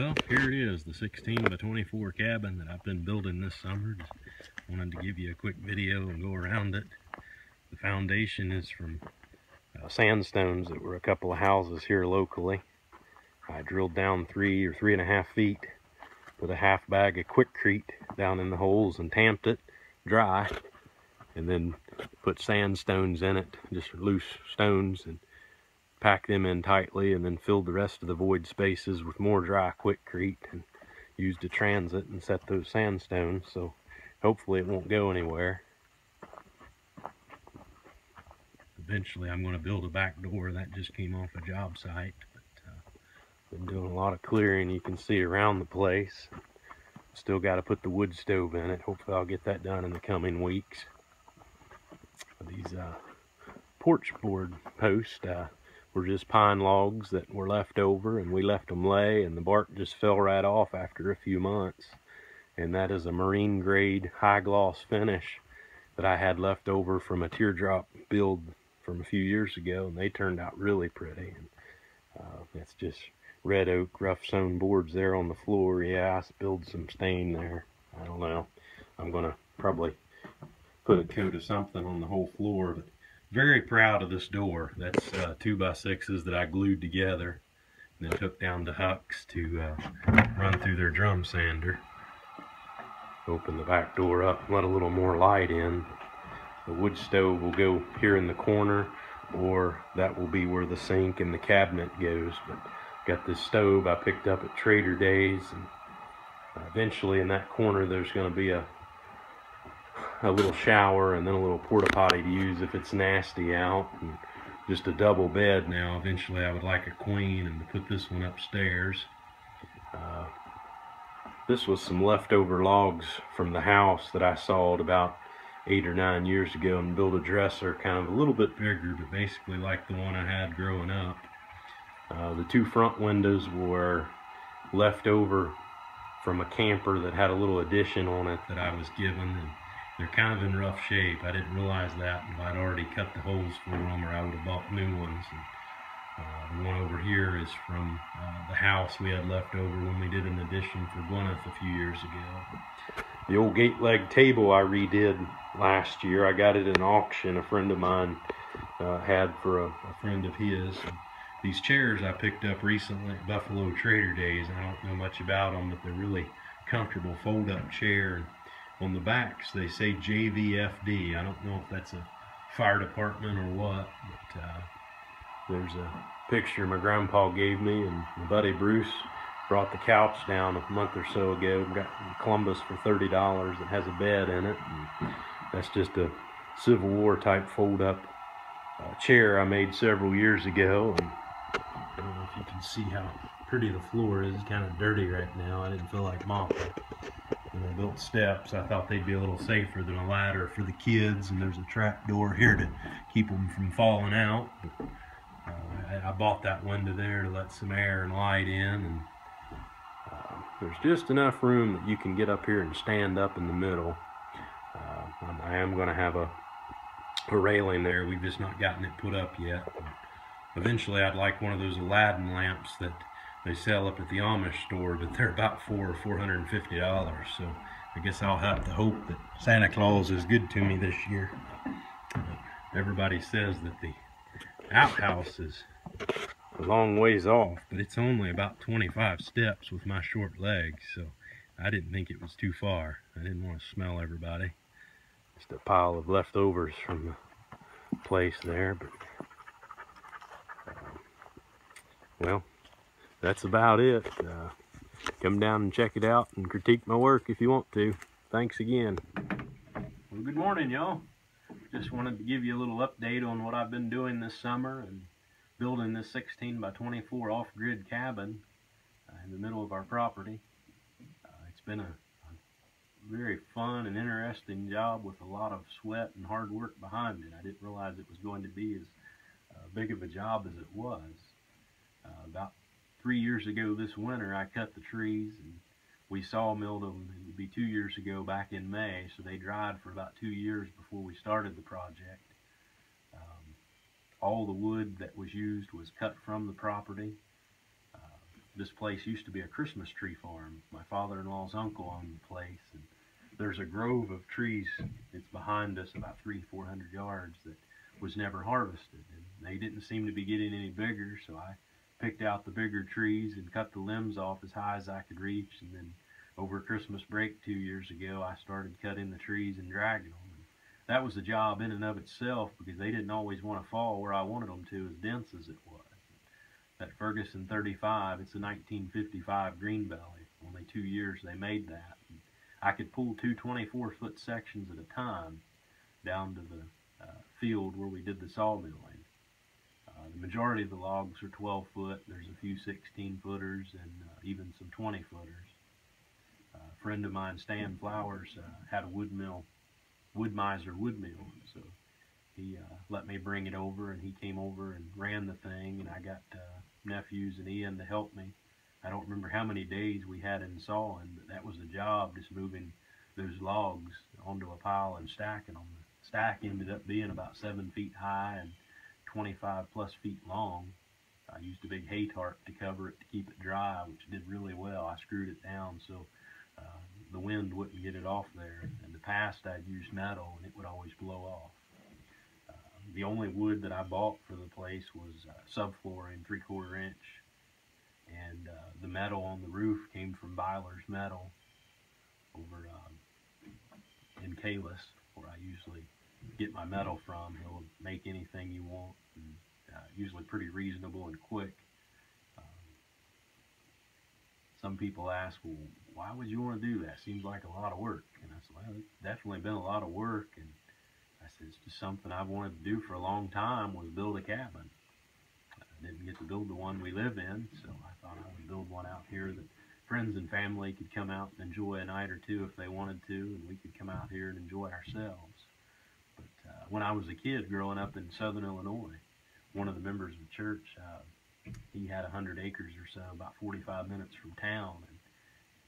Well, here it is, the 16 by 24 cabin that I've been building this summer. Just wanted to give you a quick video and go around it. The foundation is from sandstones that were a couple of houses here locally. I drilled down 3 or 3.5 feet, put a half bag of Quikrete down in the holes and tamped it dry, and then put sandstones in it, just loose stones, and pack them in tightly, and then filled the rest of the void spaces with more dry Quikrete and used a transit and set those sandstones, so hopefully it won't go anywhere. Eventually I'm going to build a back door. That just came off a job site, but been doing a lot of clearing. You can see around the place. Still got to put the wood stove in it. Hopefully I'll get that done in the coming weeks. These porch board posts were just pine logs that were left over, and we left them lay, and the bark just fell right off after a few months. And that is a marine grade high gloss finish that I had left over from a teardrop build from a few years ago, and they turned out really pretty. And that's just red oak rough sawn boards there on the floor. Yeah, I spilled some stain there. I don't know. I'm gonna probably put a coat of something on the whole floor, but very proud of this door. That's 2x6s that I glued together and then took down to Huck's to run through their drum sander. Open the back door up, let a little more light in. The wood stove will go here in the corner, or that will be where the sink and the cabinet goes. But got this stove I picked up at Trader Days, and eventually in that corner there's going to be a little shower and then a little porta potty to use if it's nasty out, and just a double bed now. Eventually I would like a queen, and to put this one upstairs. This was some leftover logs from the house that I sawed about 8 or 9 years ago and built a dresser kind of a little bit bigger, but basically like the one I had growing up. The 2 front windows were left over from a camper that had a little addition on it that I was given, and they're kind of in rough shape. I didn't realize that until I'd already cut the holes for them, or I would have bought new ones. And the one over here is from the house we had left over when we did an addition for Gwyneth a few years ago. The old gate leg table I redid last year. I got it in auction. A friend of mine had for a friend of his. And these chairs I picked up recently at Buffalo Trader Days. I don't know much about them, but they're really comfortable fold-up chair. And on the backs they say JVFD. I don't know if that's a fire department or what, but there's a picture my grandpa gave me, and my buddy Bruce brought the couch down a month or so ago. Got in Columbus for $30 that has a bed in it. And that's just a Civil War type fold-up chair I made several years ago. And I don't know if you can see how pretty the floor is. It's kind of dirty right now. I didn't feel like mopping. When I built steps, I thought they'd be a little safer than a ladder for the kids, and there's a trap door here to keep them from falling out. But, I bought that window there to let some air and light in, and there's just enough room that you can get up here and stand up in the middle. I am going to have a railing there. We've just not gotten it put up yet. Eventually I'd like one of those Aladdin lamps that they sell up at the Amish store, but they're about $400 or $450, so I guess I'll have to hope that Santa Claus is good to me this year. Everybody says that the outhouse is a long ways off, but it's only about 25 steps with my short legs, so I didn't think it was too far. I didn't want to smell everybody. Just a pile of leftovers from the place there, but well, that's about it. Come down and check it out and critique my work if you want to. Thanks again. Well, good morning, y'all. Just wanted to give you a little update on what I've been doing this summer and building this 16 by 24 off-grid cabin in the middle of our property. It's been a very fun and interesting job with a lot of sweat and hard work behind it. I didn't realize it was going to be as big of a job as it was. About 3 years ago this winter, I cut the trees and we sawmilled them. It would be 2 years ago back in May, so they dried for about 2 years before we started the project. All the wood that was used was cut from the property. this place used to be a Christmas tree farm. My father-in-law's uncle owned the place, and there's a grove of trees. It's behind us about 300-400 yards that was never harvested, and they didn't seem to be getting any bigger, so I picked out the bigger trees and cut the limbs off as high as I could reach, and then over Christmas break 2 years ago I started cutting the trees and dragging them. And that was a job in and of itself, because they didn't always want to fall where I wanted them to, as dense as it was. That Ferguson 35, it's a 1955 green belly. Only 2 years they made that. And I could pull two 24-foot sections at a time down to the field where we did the sawmilling. The majority of the logs are 12 foot. There's a few 16-footers and even some 20-footers. A friend of mine, Stan Flowers, had a Wood-Mizer wood mill, so he let me bring it over, and he came over and ran the thing, and I got nephews and Ian to help me. I don't remember how many days we had in sawing, but that was the job, just moving those logs onto a pile and stacking them. The stack ended up being about 7 feet high and 25+ feet long. I used a big hay tarp to cover it to keep it dry, which did really well. I screwed it down so the wind wouldn't get it off there. In the past, I'd used metal, and it would always blow off. The only wood that I bought for the place was subflooring, 3/4 inch, and the metal on the roof came from Byler's Metal over in Kalis, where I usually get my metal from. He'll make anything you want, and usually pretty reasonable and quick. Some people ask, well, why would you want to do that? Seems like a lot of work. And I said, well, it's definitely been a lot of work. And I said, it's just something I've wanted to do for a long time, was build a cabin. I didn't get to build the one we live in, so I thought I would build one out here that friends and family could come out and enjoy a night or two if they wanted to, and we could come out here and enjoy ourselves. But when I was a kid growing up in southern Illinois, one of the members of the church, he had 100 acres or so, about 45 minutes from town, and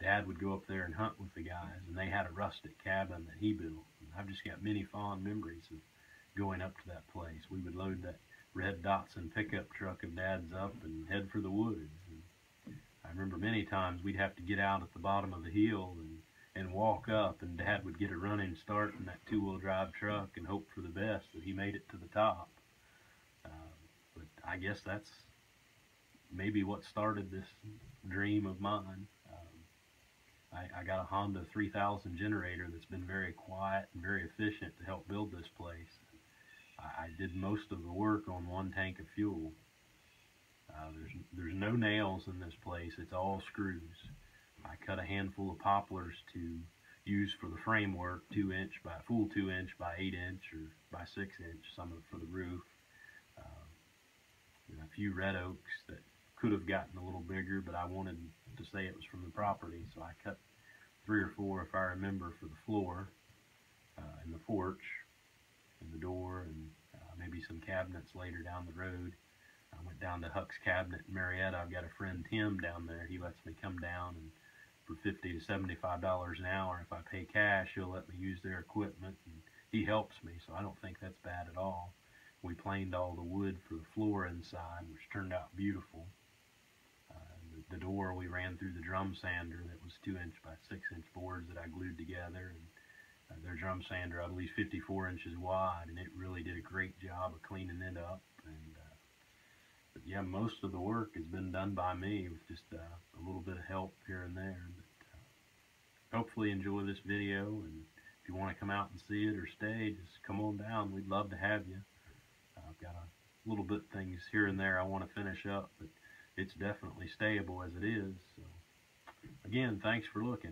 Dad would go up there and hunt with the guys, and they had a rustic cabin that he built. And I've just got many fond memories of going up to that place. We would load that red Datsun pickup truck of Dad's up and head for the woods. And I remember many times we'd have to get out at the bottom of the hill and walk up, and Dad would get a running start in that 2-wheel drive truck and hope for the best that he made it to the top. But I guess that's maybe what started this dream of mine. I got a Honda 3000 generator that's been very quiet and very efficient to help build this place. I did most of the work on 1 tank of fuel. There's no nails in this place. It's all screws. I cut a handful of poplars to use for the framework, 2-inch by full 2-inch by 8-inch or by 6-inch, some of it for the roof. And a few red oaks that could have gotten a little bigger, but I wanted to say it was from the property, so I cut 3 or 4, if I remember, for the floor and the porch and the door, and maybe some cabinets later down the road. I went down to Huck's Cabinet in Marietta. I've got a friend, Tim, down there. He lets me come down, and for $50 to $75 an hour, if I pay cash, he'll let me use their equipment, and he helps me, so I don't think that's bad at all. We planed all the wood for the floor inside, which turned out beautiful. The door we ran through the drum sander that was 2-inch by 6-inch boards that I glued together, and their drum sander, I believe, 54 inches wide, and it really did a great job of cleaning it up. And but yeah, most of the work has been done by me with just a little bit of help here and there. But hopefully enjoy this video, and if you want to come out and see it or stay, just come on down. We'd love to have you. I've got a little bit of things here and there I want to finish up, but it's definitely stayable as it is. So again, thanks for looking.